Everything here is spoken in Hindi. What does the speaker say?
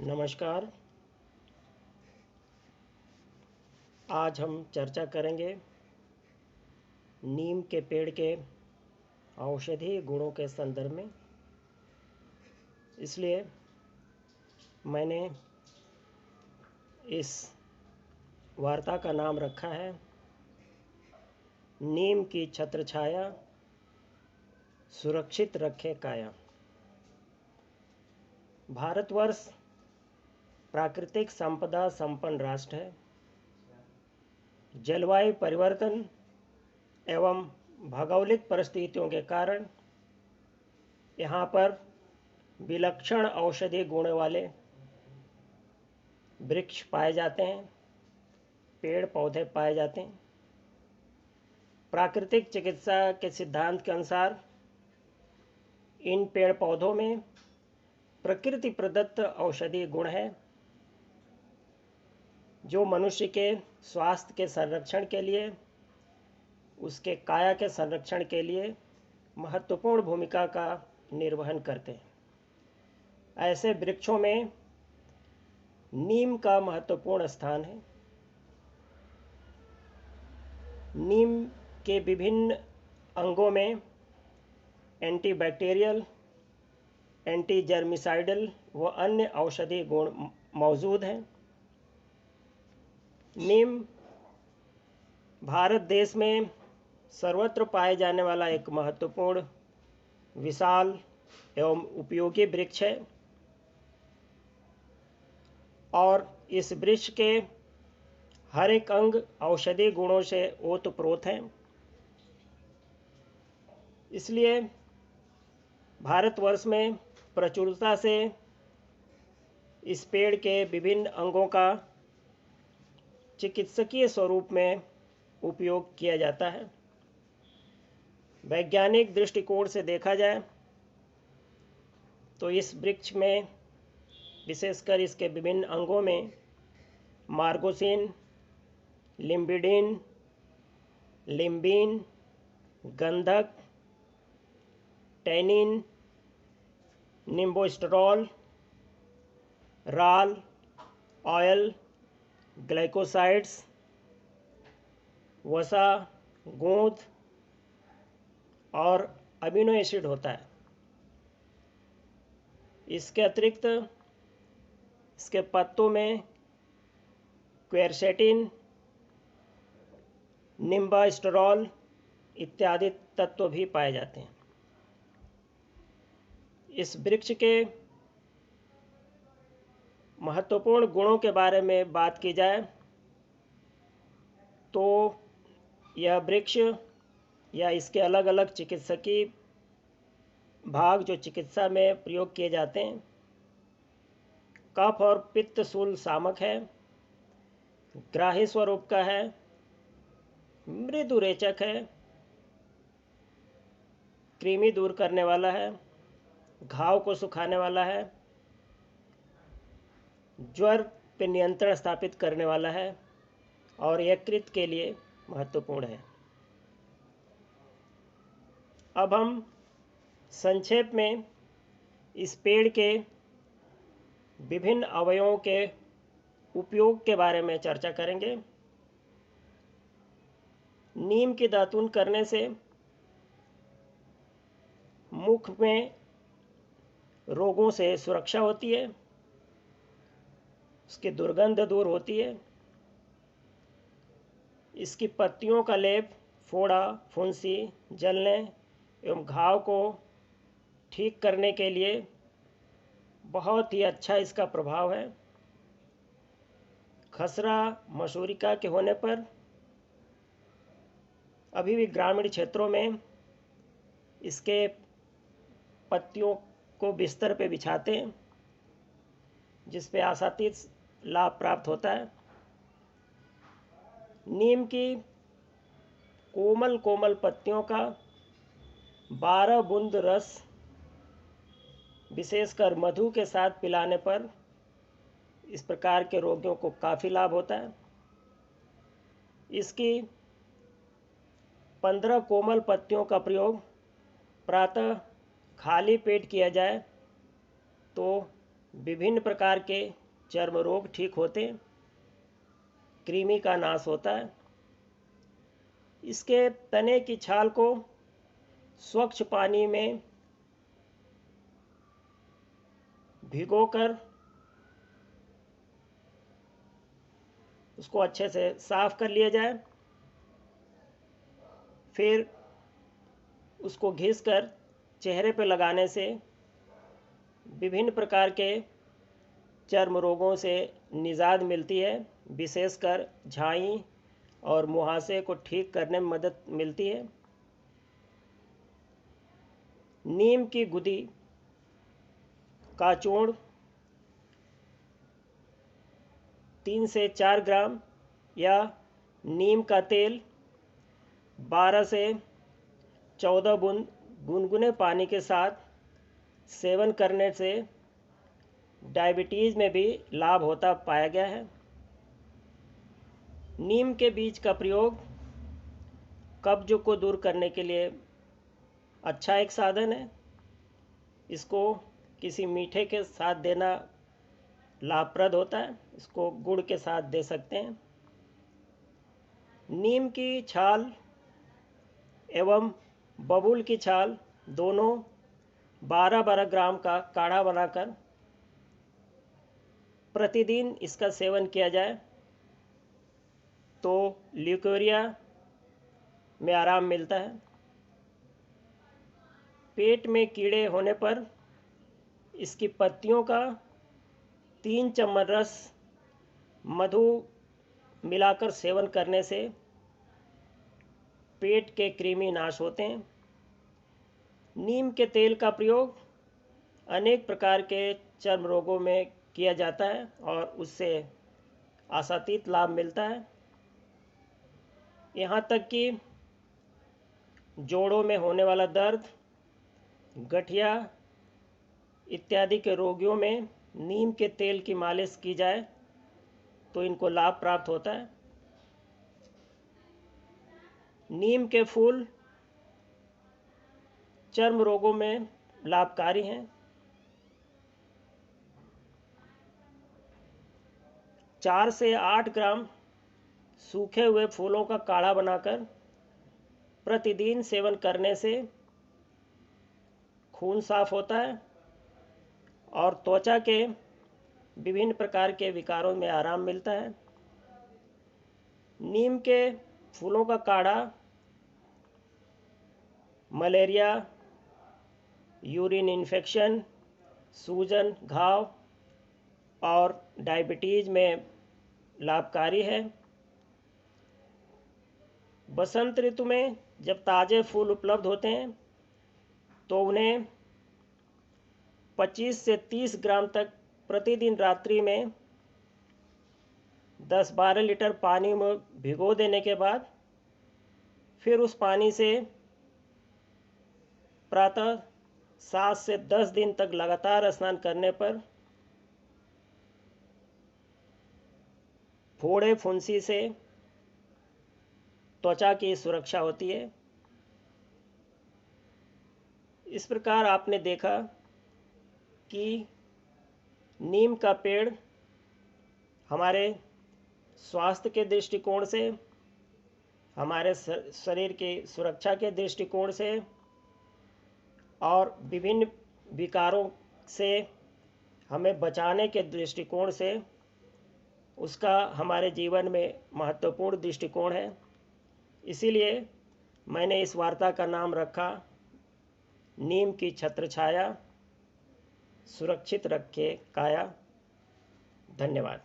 नमस्कार। आज हम चर्चा करेंगे नीम के पेड़ के औषधीय गुणों के संदर्भ में। इसलिए मैंने इस वार्ता का नाम रखा है नीम की छत्रछाया सुरक्षित रखे काया। भारतवर्ष प्राकृतिक संपदा संपन्न राष्ट्र है। जलवायु परिवर्तन एवं भौगोलिक परिस्थितियों के कारण यहाँ पर विलक्षण औषधीय गुण वाले वृक्ष पाए जाते हैं, पेड़ पौधे पाए जाते हैं। प्राकृतिक चिकित्सा के सिद्धांत के अनुसार इन पेड़ पौधों में प्रकृति प्रदत्त औषधीय गुण है जो मनुष्य के स्वास्थ्य के संरक्षण के लिए, उसके काया के संरक्षण के लिए महत्वपूर्ण भूमिका का निर्वहन करते हैं। ऐसे वृक्षों में नीम का महत्वपूर्ण स्थान है। नीम के विभिन्न अंगों में एंटीबैक्टीरियल, एंटी जर्मिसाइडल व अन्य औषधीय गुण मौजूद हैं। नीम भारत देश में सर्वत्र पाए जाने वाला एक महत्वपूर्ण, विशाल एवं उपयोगी वृक्ष है और इस वृक्ष के हर एक अंग औषधीय गुणों से ओतप्रोत हैं। इसलिए भारतवर्ष में प्रचुरता से इस पेड़ के विभिन्न अंगों का चिकित्सकीय स्वरूप में उपयोग किया जाता है। वैज्ञानिक दृष्टिकोण से देखा जाए तो इस वृक्ष में विशेषकर इसके विभिन्न अंगों में मार्गोसिन, लिम्बिडिन, लिम्बिन, गंधक, टैनिन, निम्बोस्टेरॉल, राल, ऑयल, ग्लाइकोसाइड्स, वसा, गोंद और अमीनो एसिड होता है। इसके अतिरिक्त इसके पत्तों में क्वेरसेटिन, निम्बास्टेरॉल इत्यादि तत्व भी पाए जाते हैं। इस वृक्ष के महत्वपूर्ण गुणों के बारे में बात की जाए तो यह वृक्ष या इसके अलग अलग चिकित्सकीय भाग जो चिकित्सा में प्रयोग किए जाते हैं, कफ और पित्त शूल शामक है, ग्राही स्वरूप का है, मृदु रेचक है, कृमि दूर करने वाला है, घाव को सुखाने वाला है, ज्वर पे नियंत्रण स्थापित करने वाला है और यकृत के लिए महत्वपूर्ण है। अब हम संक्षेप में इस पेड़ के विभिन्न अवयवों के उपयोग के बारे में चर्चा करेंगे। नीम की दातून करने से मुख में रोगों से सुरक्षा होती है, उसकी दुर्गंध दूर होती है। इसकी पत्तियों का लेप फोड़ा, फुंसी, जलने एवं घाव को ठीक करने के लिए बहुत ही अच्छा इसका प्रभाव है। खसरा, मसूरिका के होने पर अभी भी ग्रामीण क्षेत्रों में इसके पत्तियों को बिस्तर पे बिछाते हैं, जिस पे आसातीत लाभ प्राप्त होता है। नीम की कोमल कोमल पत्तियों का 12 बूंद रस विशेषकर मधु के साथ पिलाने पर इस प्रकार के रोगियों को काफ़ी लाभ होता है। इसकी 15 कोमल पत्तियों का प्रयोग प्रातः खाली पेट किया जाए तो विभिन्न प्रकार के चर्म रोग ठीक होते हैं, कृमि का नाश होता है। इसके तने की छाल को स्वच्छ पानी में भिगोकर उसको अच्छे से साफ कर लिया जाए। फिर उसको घिसकर चेहरे पर लगाने से विभिन्न प्रकार के चर्म रोगों से निजात मिलती है। विशेषकर झाई और मुहासे को ठीक करने में मदद मिलती है। नीम की गुदी का चूर्ण 3 से 4 ग्राम या नीम का तेल 12 से 14 बूंद गुनगुने पानी के साथ सेवन करने से डायबिटीज़ में भी लाभ होता पाया गया है। नीम के बीज का प्रयोग कब्ज को दूर करने के लिए अच्छा एक साधन है। इसको किसी मीठे के साथ देना लाभप्रद होता है। इसको गुड़ के साथ दे सकते हैं। नीम की छाल एवं बबूल की छाल दोनों 12-12 ग्राम का काढ़ा बनाकर प्रतिदिन इसका सेवन किया जाए तो ल्यूकेरिया में आराम मिलता है। पेट में कीड़े होने पर इसकी पत्तियों का 3 चम्मच रस मधु मिलाकर सेवन करने से पेट के कृमि नाश होते हैं। नीम के तेल का प्रयोग अनेक प्रकार के चर्म रोगों में किया जाता है और उससे आशातीत लाभ मिलता है। यहाँ तक कि जोड़ों में होने वाला दर्द, गठिया इत्यादि के रोगियों में नीम के तेल की मालिश की जाए तो इनको लाभ प्राप्त होता है। नीम के फूल चर्म रोगों में लाभकारी हैं। 4 से 8 ग्राम सूखे हुए फूलों का काढ़ा बनाकर प्रतिदिन सेवन करने से खून साफ होता है और त्वचा के विभिन्न प्रकार के विकारों में आराम मिलता है। नीम के फूलों का काढ़ा मलेरिया, यूरिन इन्फेक्शन, सूजन, घाव और डायबिटीज़ में लाभकारी है। बसंत ऋतु में जब ताज़े फूल उपलब्ध होते हैं तो उन्हें 25 से 30 ग्राम तक प्रतिदिन रात्रि में 10-12 लीटर पानी में भिगो देने के बाद फिर उस पानी से प्रातः 7 से 10 दिन तक लगातार स्नान करने पर फोड़े फुंसी से त्वचा की सुरक्षा होती है। इस प्रकार आपने देखा कि नीम का पेड़ हमारे स्वास्थ्य के दृष्टिकोण से, हमारे शरीर की सुरक्षा के दृष्टिकोण से और विभिन्न विकारों से हमें बचाने के दृष्टिकोण से उसका हमारे जीवन में महत्वपूर्ण दृष्टिकोण है। इसीलिए मैंने इस वार्ता का नाम रखा नीम की छत्रछाया, सुरक्षित रखे काया। धन्यवाद।